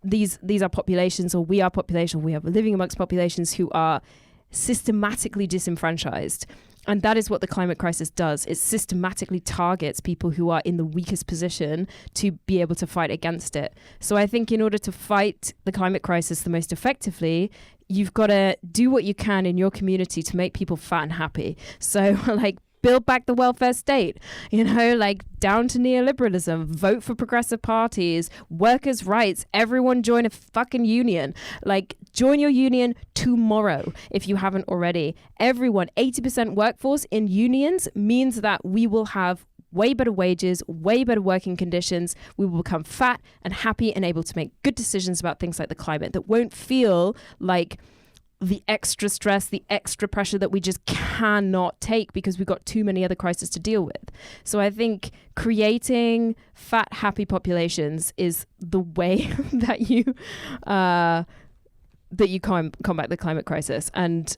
these are populations, or we are population, we are living amongst populations who are systematically disenfranchised. And that is what the climate crisis does. It systematically targets people who are in the weakest position to be able to fight against it. So I think in order to fight the climate crisis the most effectively, you've got to do what you can in your community to make people fat and happy. So like build back the welfare state, you know, like down to neoliberalism, vote for progressive parties, workers' rights, everyone join a fucking union. Like join your union tomorrow if you haven't already. Everyone, 80% workforce in unions means that we will have way better wages, way better working conditions. We will become fat and happy and able to make good decisions about things like the climate that won't feel like the extra stress, the extra pressure that we just cannot take because we've got too many other crises to deal with. So I think creating fat, happy populations is the way that you combat the climate crisis. And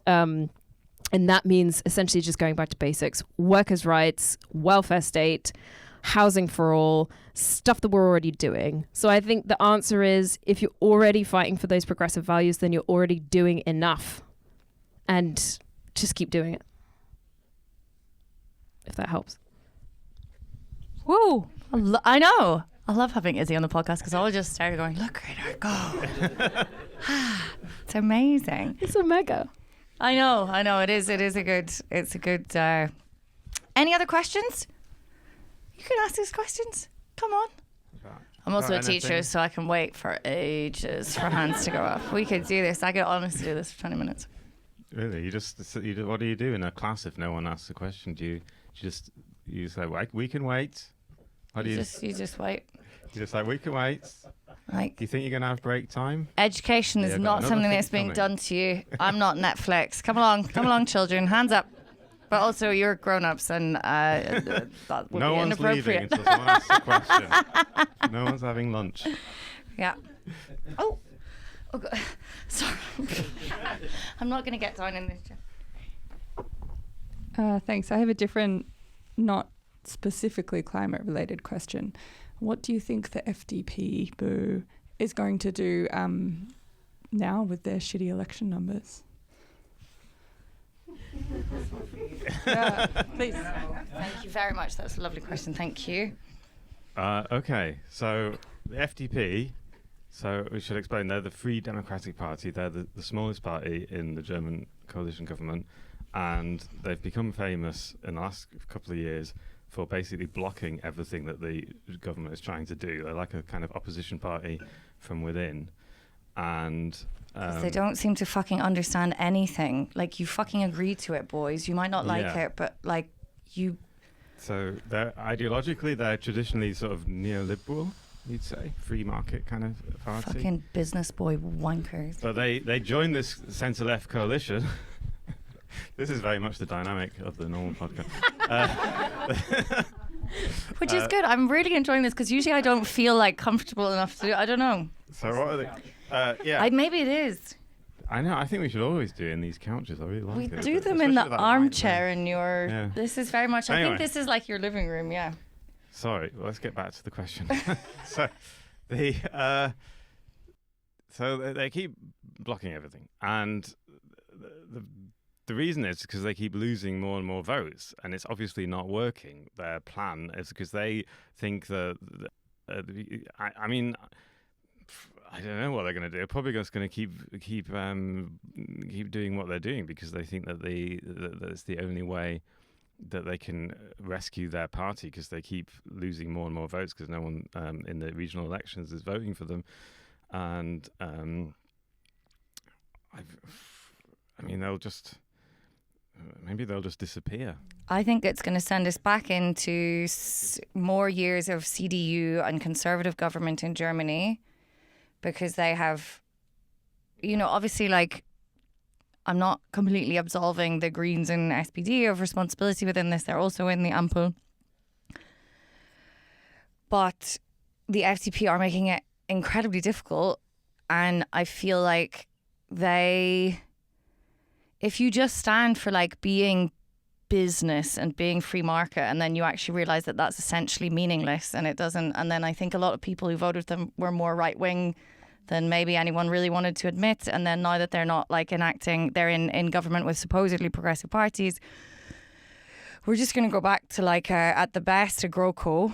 that means essentially just going back to basics: workers' rights, welfare state, housing for all, stuff that we're already doing. So I think the answer is, if you're already fighting for those progressive values, then you're already doing enough, and just keep doing it, if that helps. Woo! I know. I love having Izzy on the podcast because I'll just start going, look at her go. It's amazing. It's a mega. I know. It's a good. Any other questions? You can ask these questions. Come on. I'm also a teacher, so I can wait for ages for hands to go up. We could do this. I could honestly do this for 20 minutes. Really? What do you do in a class if no one asks a question? You say, we can wait? You just wait. You just like, we can wait. Like, do you think you're going to have break time? Education is not something that's being done to you. I'm not Netflix. Come along, children. Hands up. But also, you're grown-ups, and that would no be one's inappropriate. leaving until someone asks a question. No one's having lunch. Yeah. Oh God. Sorry. I'm not going to get down in this chair. Thanks. I have a different, not specifically climate-related question. What do you think the FDP, boo, is going to do now with their shitty election numbers? Yeah, please. Thank you very much. That's a lovely question. Thank you. Okay, so the FDP, so we should explain, they're the Free Democratic Party. They're the smallest party in the German coalition government, and they've become famous in the last couple of years for basically blocking everything that the government is trying to do. They're like a kind of opposition party from within. And they don't seem to fucking understand anything. Like, you fucking agree to it, boys. You might not like it, but like, you So ideologically, they're traditionally sort of neoliberal, you'd say, free market kind of party. Fucking business boy wankers. But they joined this centre-left coalition. This is very much the dynamic of the normal podcast. Which is good. I'm really enjoying this because usually I don't feel like comfortable enough to do it. I don't know. So what are they? Yeah. Maybe it is. I know. I think we should always do it in these couches. I really like We it. do them in the Especially with that armchair light in your... Yeah. This is very much... I Anyway. think this is like your living room, yeah. Sorry, let's get back to the question. So they keep blocking everything, and the reason is because they keep losing more and more votes, and it's obviously not working. Their plan is because they think that I mean, I don't know what they're going to do. They're probably just going to keep doing what they're doing because they think that that's the only way that they can rescue their party, because they keep losing more and more votes because no one in the regional elections is voting for them. And I mean, maybe they'll just disappear. I think it's going to send us back into more years of CDU and conservative government in Germany, because they have, obviously, like, I'm not completely absolving the Greens and SPD of responsibility within this. They're also in the Ampel. But the FDP are making it incredibly difficult. And I feel like if you just stand for like being business and being free market, and then you actually realize that that's essentially meaningless and it doesn't. And then I think a lot of people who voted them were more right wing than maybe anyone really wanted to admit. And then now that they're not like they're in government with supposedly progressive parties, we're just going to go back to like at the best a GroKo.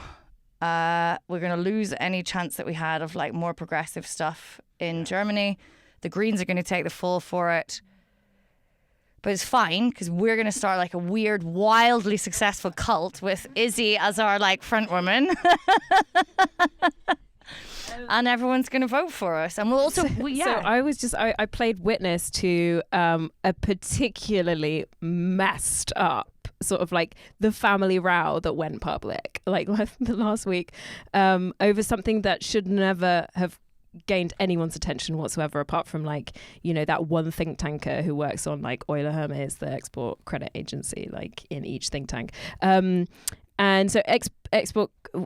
We're going to lose any chance that we had of like more progressive stuff in Germany. The Greens are going to take the fall for it. But it's fine because we're going to start like a weird, wildly successful cult with Izzy as our like front woman. And everyone's going to vote for us. And we'll also, So I played witness to a particularly messed up sort of like the family row that went public like the last week over something that should never have gained anyone's attention whatsoever, apart from like, that one think tanker who works on like Euler Hermes, the export credit agency, like in each think tank. And so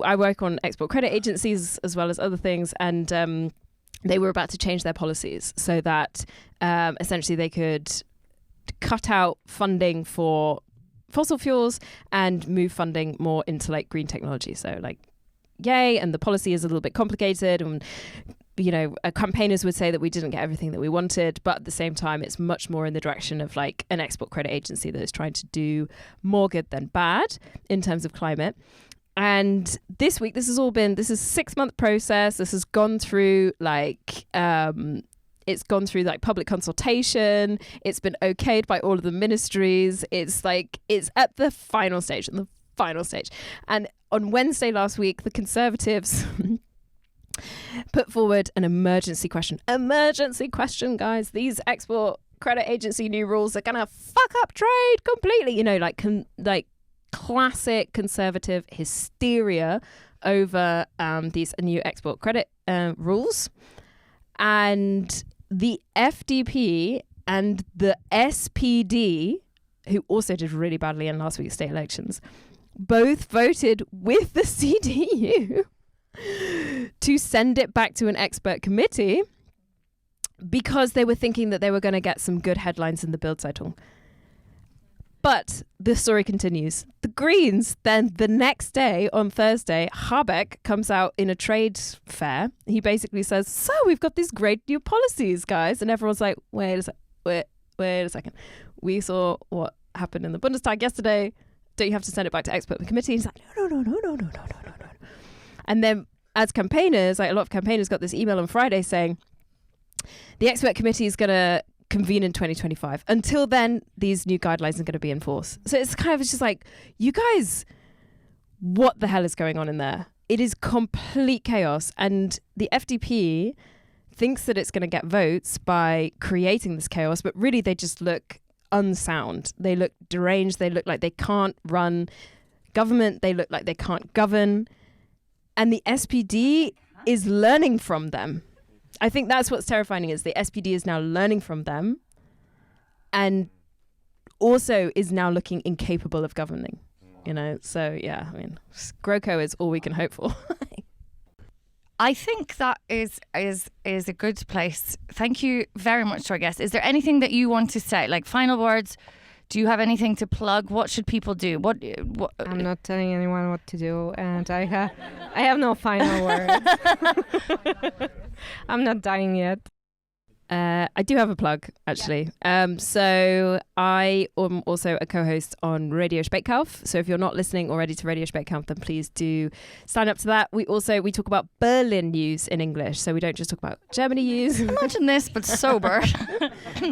I work on export credit agencies as well as other things, and they were about to change their policies so that essentially they could cut out funding for fossil fuels and move funding more into like green technology. So like, yay, and the policy is a little bit complicated, and campaigners would say that we didn't get everything that we wanted, but at the same time, it's much more in the direction of like an export credit agency that is trying to do more good than bad in terms of climate. And this week, this is a 6-month process. This has gone through like, it's gone through like public consultation. It's been okayed by all of the ministries. It's at the final stage, And on Wednesday last week, the Conservatives put forward an emergency question. Emergency question, guys. These export credit agency new rules are gonna fuck up trade completely. Like classic conservative hysteria over these new export credit rules. And the FDP and the SPD, who also did really badly in last week's state elections, both voted with the CDU to send it back to an expert committee because they were thinking that they were going to get some good headlines in the Bild-Zeitung. But the story continues. The Greens, then the next day, on Thursday, Habeck comes out in a trade fair. He basically says, so we've got these great new policies, guys. And everyone's like, wait a second. We saw what happened in the Bundestag yesterday. Don't you have to send it back to expert committee? He's like, no. And then as campaigners, like a lot of campaigners got this email on Friday saying, the expert committee is going to convene in 2025. Until then, these new guidelines are going to be enforced. So it's just like, you guys, what the hell is going on in there? It is complete chaos. And the FDP thinks that it's going to get votes by creating this chaos, but really they just look unsound. They look deranged. They look like they can't run government. They look like they can't govern. And the SPD is learning from them. I think that's what's terrifying, is the SPD is now learning from them and also is now looking incapable of governing. You know, so yeah, I mean, GroKo is all we can hope for. I think that is a good place. Thank you very much to our guests. Is there anything that you want to say, like final words? Do you have anything to plug? What should people do? What? I'm not telling anyone what to do, and I have no final words. I'm not dying yet. I do have a plug, actually. So I am also a co-host on Radio Speckkauf. So if you're not listening already to Radio Speckkauf, then please do sign up to that. We talk about Berlin news in English. So we don't just talk about Germany news. Imagine this, but sober.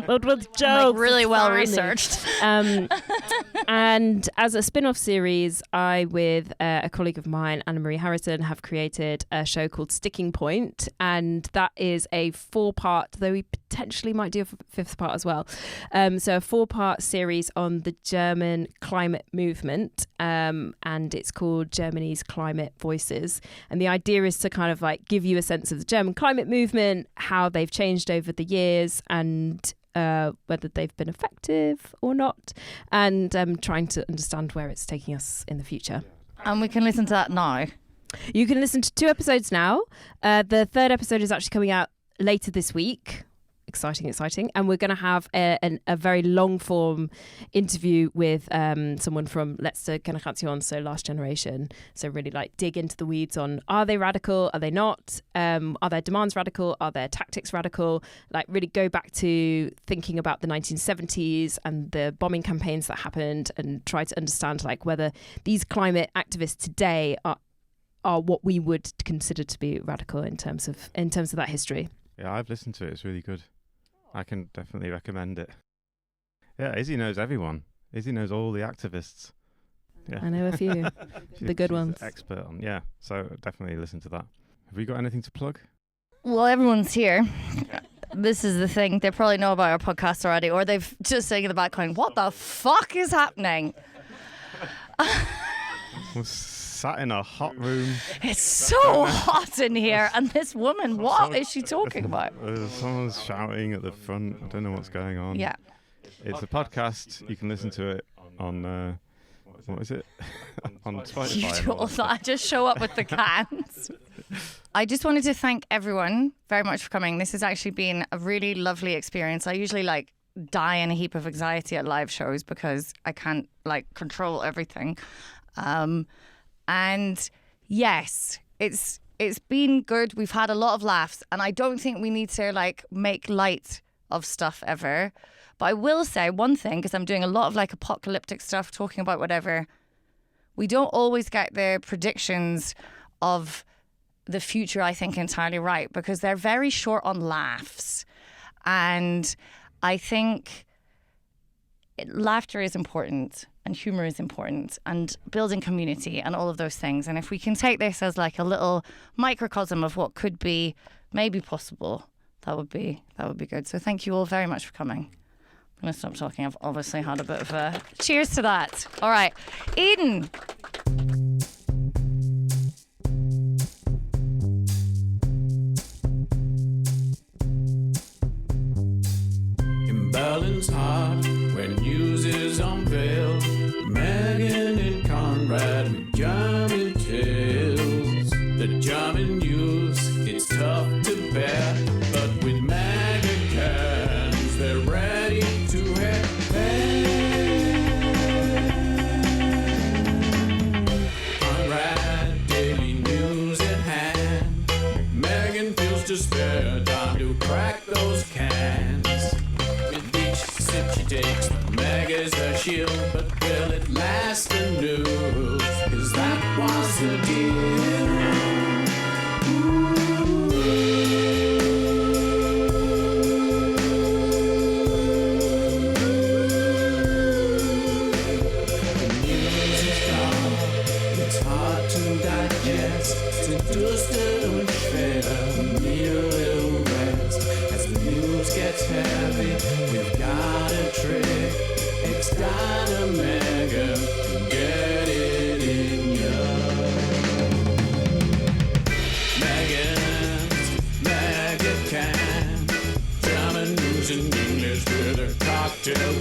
But with jokes. Like really well researched. And as a spin-off series, I, with a colleague of mine, Anna Marie Harrison, have created a show called Sticking Point. And that is a 4-part, though we potentially might do a 5th part as well. So a 4-part series on the German climate movement, and it's called Germany's Climate Voices. And the idea is to kind of like give you a sense of the German climate movement, how they've changed over the years, and whether they've been effective or not, and trying to understand where it's taking us in the future. And we can listen to that now. You can listen to 2 episodes now. The 3rd episode is actually coming out later this week. Exciting. And we're going to have a very long form interview with someone from Letzte Generation, so last generation. So really like dig into the weeds on, are they radical? Are they not? Are their demands radical? Are their tactics radical? Like really go back to thinking about the 1970s and the bombing campaigns that happened, and try to understand like whether these climate activists today are what we would consider to be radical in terms of that history. Yeah, I've listened to it. It's really good. I can definitely recommend it. Yeah, Izzy knows everyone. Izzy knows all the activists. Yeah. I know a few. The good ones. She's expert on, yeah. So definitely listen to that. Have we got anything to plug? Well, everyone's here. This is the thing. They probably know about our podcast already, or they've just saying in the background, what the fuck is happening? We're sat in a hot room. It's so hot in here. And this woman, what is she talking about? Someone's shouting at the front. I don't know what's going on. Yeah. It's a podcast. You can listen to it on, what is it? On Spotify. You do all that. I just show up with the cans. I just wanted to thank everyone very much for coming. This has actually been a really lovely experience. I usually like die in a heap of anxiety at live shows because I can't like control everything. And yes, it's been good. We've had a lot of laughs, and I don't think we need to like make light of stuff ever. But I will say one thing, because I'm doing a lot of like apocalyptic stuff, talking about whatever. We don't always get the predictions of the future, I think, entirely right, because they're very short on laughs. And I think laughter is important, and humor is important, and building community and all of those things. And if we can take this as like a little microcosm of what could be maybe possible, that would be good. So thank you all very much for coming. I'm going to stop talking. I've obviously had a bit of a cheers to that. All right. Eden. In Berlin's heart, when news is unveiled, Megan and Konrad with German tales. The German news, it's tough to bear, but with Megacans, they're ready to head. Konrad, daily news at hand. Megan feels despair, time to crack those cans. With each sip she takes, Meg is her shield, but will it last the news? 'Cause that was the deal. The news is gone, it's hard to digest. It's dusted and schwer, need a little rest. As the news gets heavy, we've got a trick. It's Dynamega to get it in.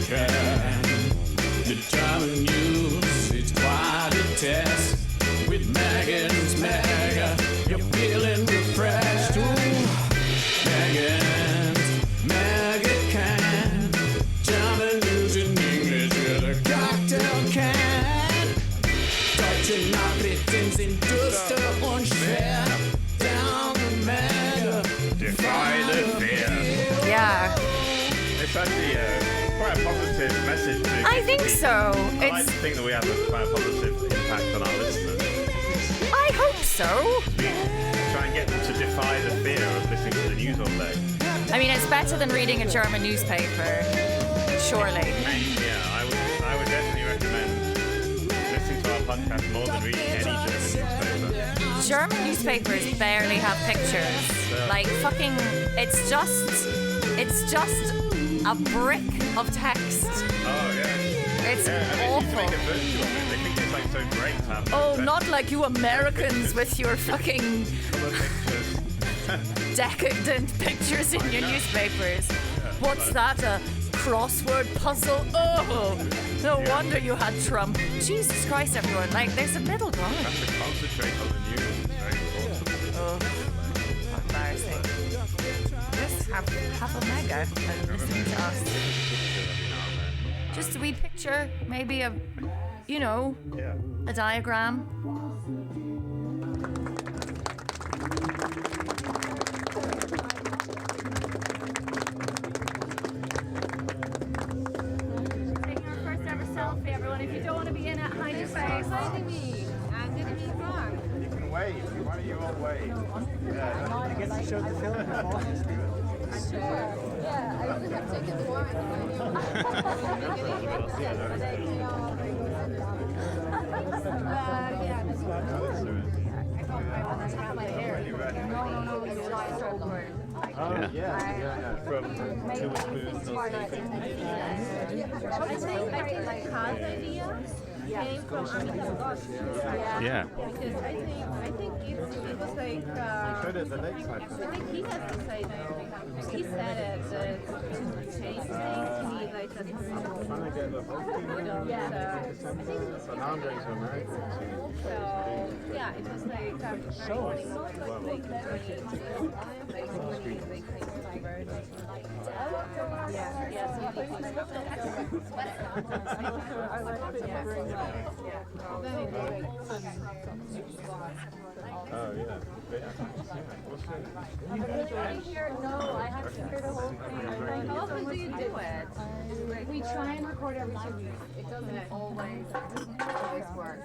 can. The German news, it's quite a test. With Megan's Mega, you're feeling refreshed. Ooh, Megan's Mega can. German news in English with a cocktail can. Deutsche Nachrichten sind düster und schwer. Down the Mega, Defy the fear. Yeah. It's actually quite a positive message. I think so. I like to think that we have quite a positive impact on our listeners. I hope so. We try and get them to defy the fear of listening to the news all day. I mean, it's better than reading a German newspaper, surely. Yeah, I would definitely recommend listening to our podcast more than reading any German newspaper. German newspapers barely have pictures. Like fucking, it's just a brick of text. Oh yeah. It's I mean, awful. you can make a virtue of it. They think it's like so great to have. Oh, not like you Americans with your fucking decadent pictures in your newspapers. What's that, a crossword puzzle? Oh, no wonder you had Trump. Jesus Christ, everyone. Like, there's a middle ground. You have to concentrate on the news. It's very important. Oh, embarrassing. Just have a mega and listen to us. Just a wee picture, maybe a, a diagram. Taking our first ever selfie, everyone. If you don't want to be in it, hide your face. Hiding me. I'm getting me wrong. You can wave. Why don't you all wave? Yeah. I get to show the film before. Sure. Yeah, I would have taken the wine. From came from Amitabh Ghosh. Yeah. Because I think it was like. I think he has to say that. He said it to change things. He like that. So now I'm going to America. So yeah, it was like Oh yeah. No, I have to hear the whole thing. How often do you do it? We try and record every 2 weeks. It doesn't always work.